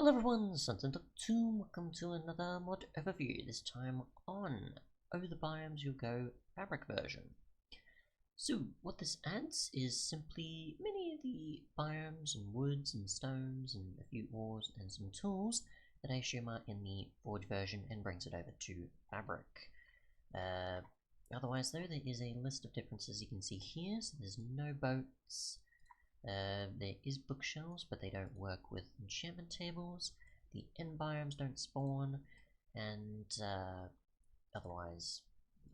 Hello everyone, Sunton2, welcome to another mod overview, this time on Over the Biomes You'll Go fabric version. So what this adds is simply many of the biomes and woods and stones and a few ores and some tools that I show in the Forge version and brings it over to fabric. Otherwise though, there is a list of differences you can see here, so there's no boats. There is bookshelves, but they don't work with enchantment tables. The end biomes don't spawn, and otherwise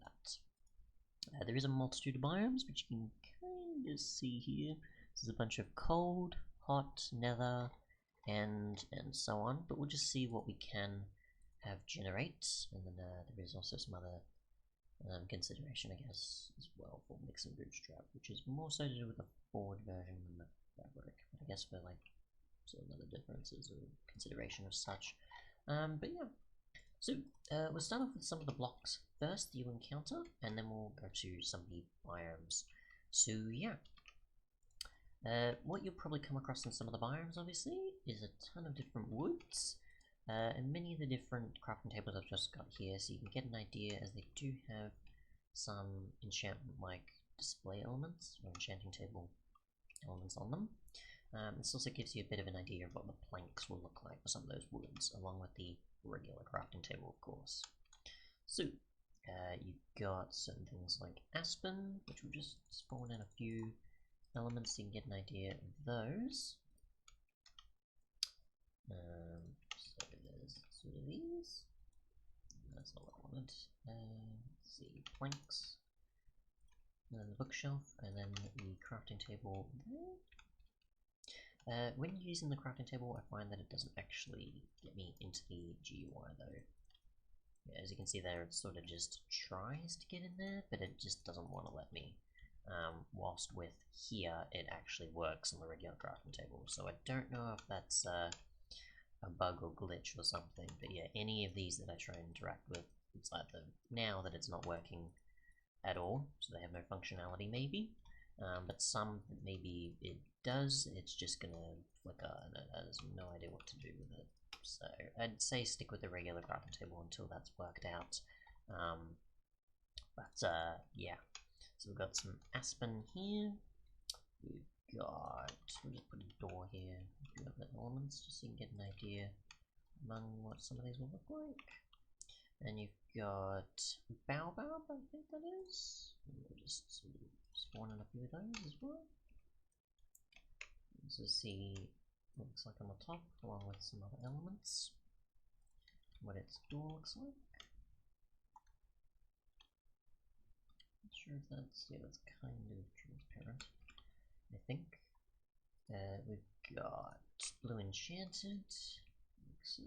that. There is a multitude of biomes, which you can kind of see here. There's a bunch of cold, hot, nether, and so on. But we'll just see what we can have generate, and then there is also some other consideration, I guess, as well for mix and bootstrap, which is more so to do with the forward version than the fabric. I guess for like sort of other differences or consideration of such. But yeah, so we'll start off with some of the blocks first that you encounter, and then we'll go to some of the biomes. So yeah, what you'll probably come across in some of the biomes, obviously, is a ton of different woods. And many of the different crafting tables I've just got here, so you can get an idea, as they do have some enchantment-like display elements, or enchanting table elements on them. This also gives you a bit of an idea of what the planks will look like for some of those woods, along with the regular crafting table, of course. So, you've got certain things like aspen, which will just spawn in a few elements, so you can get an idea of those. So there's sort of these. That's not what I wanted. Let's see, planks, and then the bookshelf, and then the crafting table there. When using the crafting table, I find that it doesn't actually get me into the GUI though. Yeah, as you can see there, it sort of just tries to get in there, but it just doesn't want to let me. Whilst with here, it actually works on the regular crafting table, so I don't know if that's a bug or glitch or something, but yeah, any of these that I try and interact with, it's either now that it's not working at all, so they have no functionality maybe, but some maybe it does, it's just gonna flicker and it has no idea what to do with it. So I'd say stick with the regular crafting table until that's worked out. Yeah, so we've got some aspen here. We've got, we'll just put a door here, a few other elements, just so you can get an idea among what some of these will look like. And you've got baobab, I think that is. And we'll just sort of spawn in a few of those as well. So see what it looks like on the top, along with some other elements. What its door looks like. Not sure if that's, yeah, that's kind of transparent, I think. We've got blue enchanted, like so.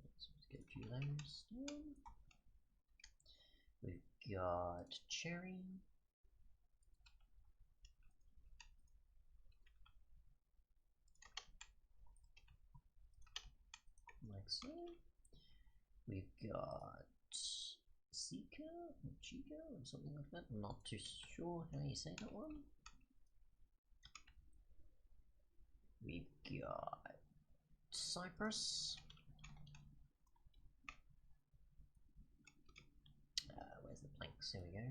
Let's get a few of those down. We've got cherry. Like so. We've got Sika or Chica or something like that. I'm not too sure how you say that one. We've got cypress. Where's the planks? Here we go.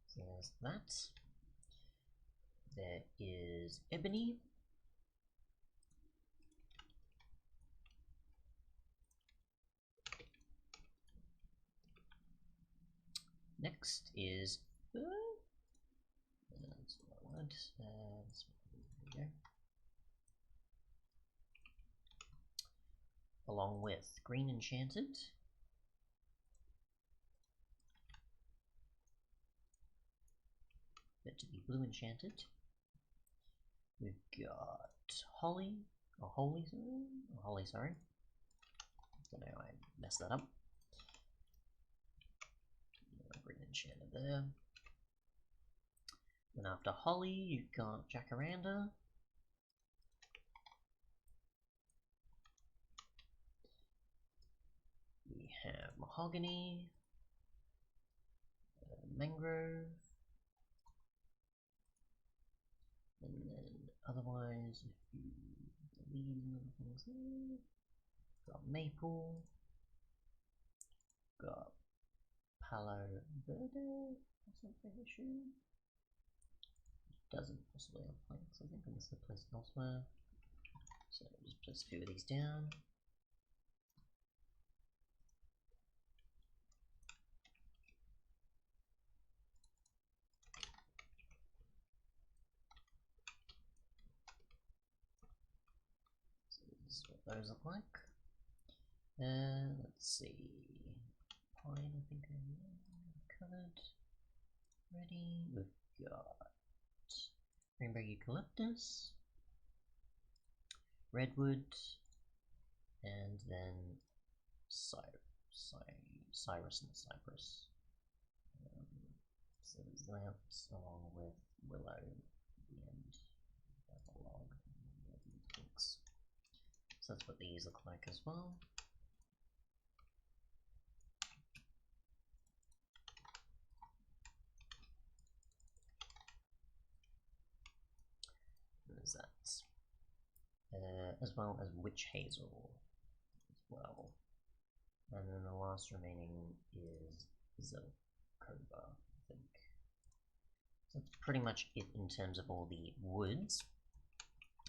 So there's that. There is ebony. Next is fir. That's what I wanted. There we go. Along with green enchanted. But to be blue enchanted. We've got holly, or holy, sorry. I don't know, I messed that up. Green enchanted there. Then after holly, you've got jacaranda. We have mahogany, mangrove, and then Otherwise, if you leave little things there, got maple, got palo verde or something, I assume. Doesn't possibly have planks, I think, unless they're placed elsewhere. So just place a few of these down. So this is what those look like. Let's see. Pine, I think I covered. Ready. We've got rainbow eucalyptus, redwood, and then cyrus and cypress. So there's that, along with willow at the end of the log. So that's what these look like as well. There's that. As well as witch hazel as well. And then the last remaining is Zelkova, I think. So that's pretty much it in terms of all the woods.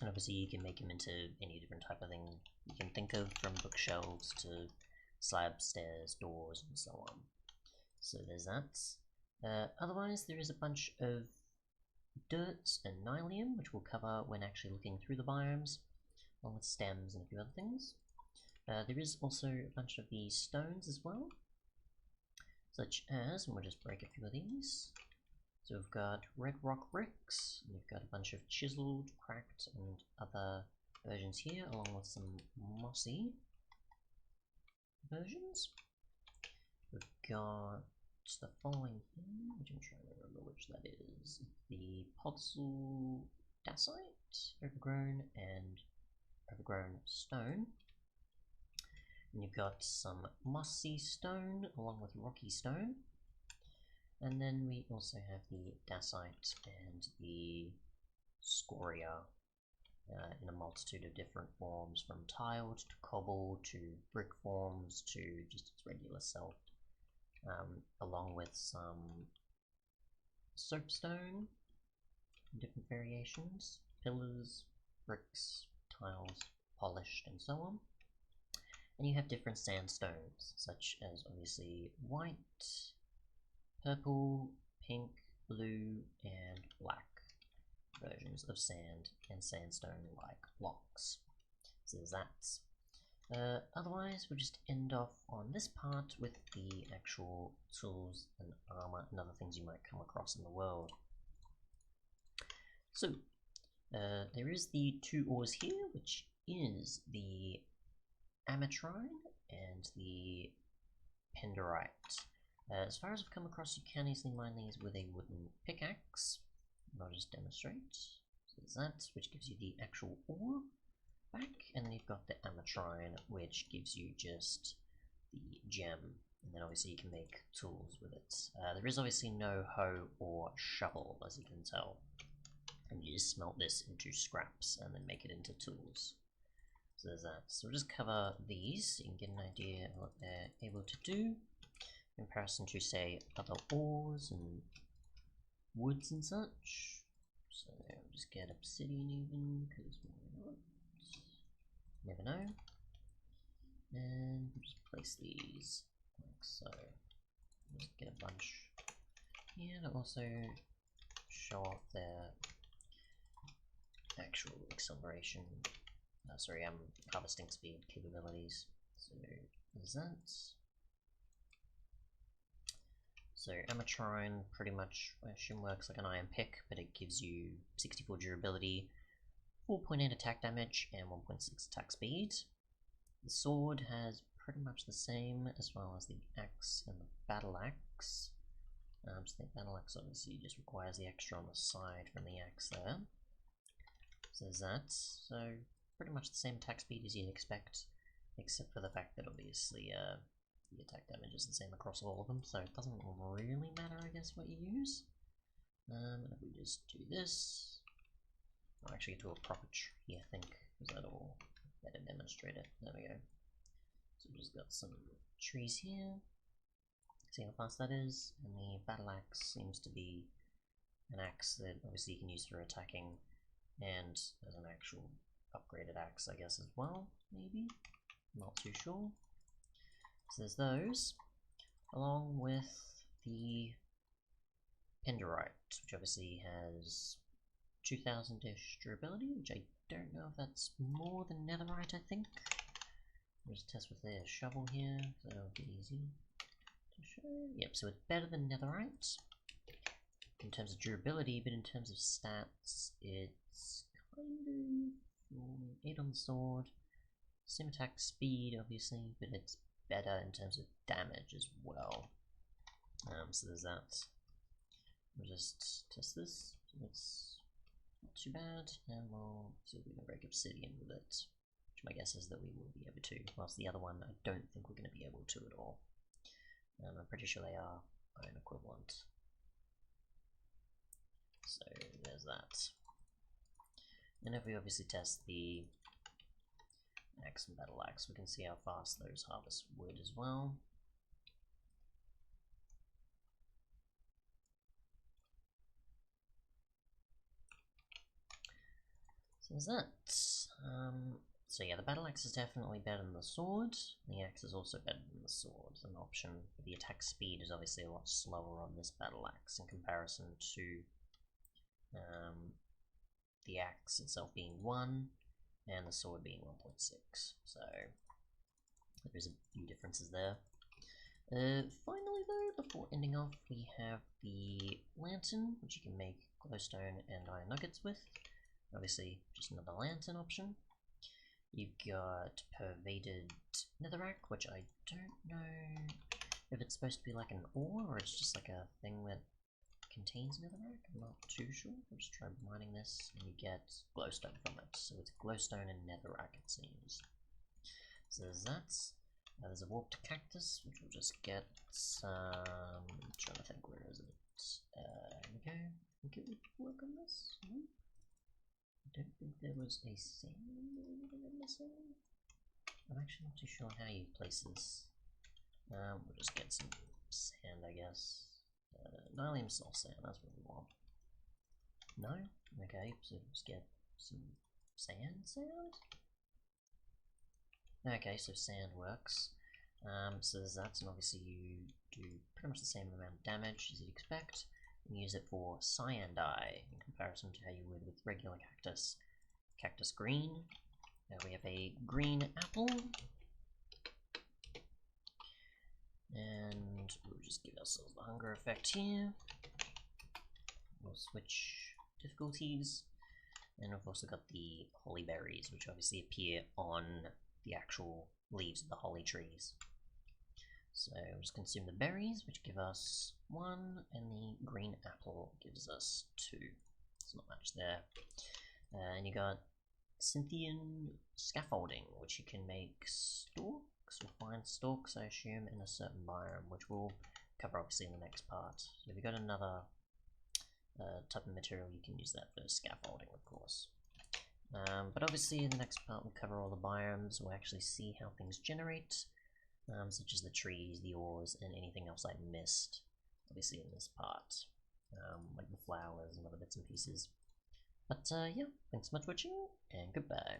And obviously you can make them into any different type of thing you can think of, from bookshelves to slabs, stairs, doors, and so on. So there's that. Otherwise, there is a bunch of dirt and nylium, which we'll cover when actually looking through the biomes, along with stems and a few other things. There is also a bunch of these stones as well, such as, and we'll just break a few of these. So we've got red rock bricks, and we've got a bunch of chiseled, cracked, and other versions here, along with some mossy versions. We've got the following here, which I'm trying to remember which that is. The Potzel dacite, overgrown, and overgrown stone. And you've got some mossy stone along with rocky stone. And then we also have the dacite and the scoria in a multitude of different forms, from tiled to cobble to brick forms to just its regular self, along with some soapstone in different variations, pillars, bricks, tiles, polished, and so on. And you have different sandstones, such as obviously white, purple, pink, blue, and black versions of sand and sandstone-like blocks. So there's that. Otherwise, we'll just end off on this part with the actual tools and armor and other things you might come across in the world. So, there is the two ores here, which is the ametrine and the penderite. As far as I've come across, you can easily mine these with a wooden pickaxe. I'll just demonstrate. So there's that, which gives you the actual ore back, and then you've got the ametrine, which gives you just the gem, and then obviously you can make tools with it. There is obviously no hoe or shovel, as you can tell, and you just smelt this into scraps and then make it into tools. So there's that. So we'll just cover these so you can get an idea of what they're able to do in comparison to, say, other ores and woods and such. So we'll just get obsidian even, because why not? Never know. And we'll just place these like so. Just get a bunch here to also show off their actual acceleration, harvesting speed capabilities. So there's that. So ametrine pretty much, I assume, works like an iron pick, but it gives you 64 durability, 4.8 attack damage, and 1.6 attack speed. The sword has pretty much the same, as well as the axe and the battle axe. So the battle axe obviously just requires the extra on the side from the axe there. So there's that. So pretty much the same attack speed as you'd expect, except for the fact that obviously the attack damage is the same across all of them, so it doesn't really matter, I guess, what you use. And if we just do this, actually get to a proper tree, I think, because that'll better demonstrate it. There we go. So we've just got some trees here. See how fast that is, and the battle axe seems to be an axe that obviously you can use for attacking, and as an actual upgraded axe, I guess, as well, maybe? Not too sure. So there's those, along with the Penderite, which obviously has 2000-ish durability, which I don't know if that's more than Netherite, I think. We'll just test with the shovel here, so that'll be easy to show. Yep, so it's better than Netherite in terms of durability, but in terms of stats, it's kind of 8 on the sword, same attack speed, obviously, but it's better in terms of damage as well. So there's that. We'll just test this. It's not too bad, and we'll see if we can break obsidian with it, which my guess is that we will be able to, whilst the other one I don't think we're going to be able to at all. I'm pretty sure they are iron equivalent. So there's that. And if we obviously test the axe and battle axe, we can see how fast those harvest wood as well. So there's that. So yeah, the battle axe is definitely better than the sword. The axe is also better than the sword as an option. But the attack speed is obviously a lot slower on this battle axe in comparison to the axe itself being 1 and the sword being 1.6. So there's a few differences there. Finally though, before ending off, we have the lantern, which you can make glowstone and iron nuggets with. Obviously, just another lantern option. You've got pervaded netherrack, which I don't know if it's supposed to be like an ore or it's just like a thing that contains netherrack. I'm not too sure. I'll just try mining this and you get glowstone from it. So it's glowstone and netherrack, it seems. So there's that. There's a warped cactus, which we'll just get some. I'm trying to think, where is it? Here we go. I think it would work on this. I don't think there was a sand or anything missing. I'm actually not too sure how you place this. We'll just get some sand, I guess. Nylium soul sand, that's what we want. No? Okay, so just get some sand? Okay, so sand works. So there's that, and obviously you do pretty much the same amount of damage as you'd expect. And use it for cyan dye in comparison to how you would with regular cactus. Cactus green. Now we have a green apple. And we'll just give ourselves the hunger effect here. We'll switch difficulties. And we've also got the holly berries, which obviously appear on the actual leaves of the holly trees. So we'll just consume the berries, which give us 1, and the green apple gives us 2. There's not much there. And you got Cynthian scaffolding, which you can make stalks, or find stalks, I assume, in a certain biome, which we'll cover obviously in the next part. So if you've got another type of material, you can use that for scaffolding, of course. But obviously in the next part we'll cover all the biomes, we'll actually see how things generate, such as the trees, the ores, and anything else I missed, obviously in this part, like the flowers and other bits and pieces. But yeah, thanks so much for watching, and goodbye.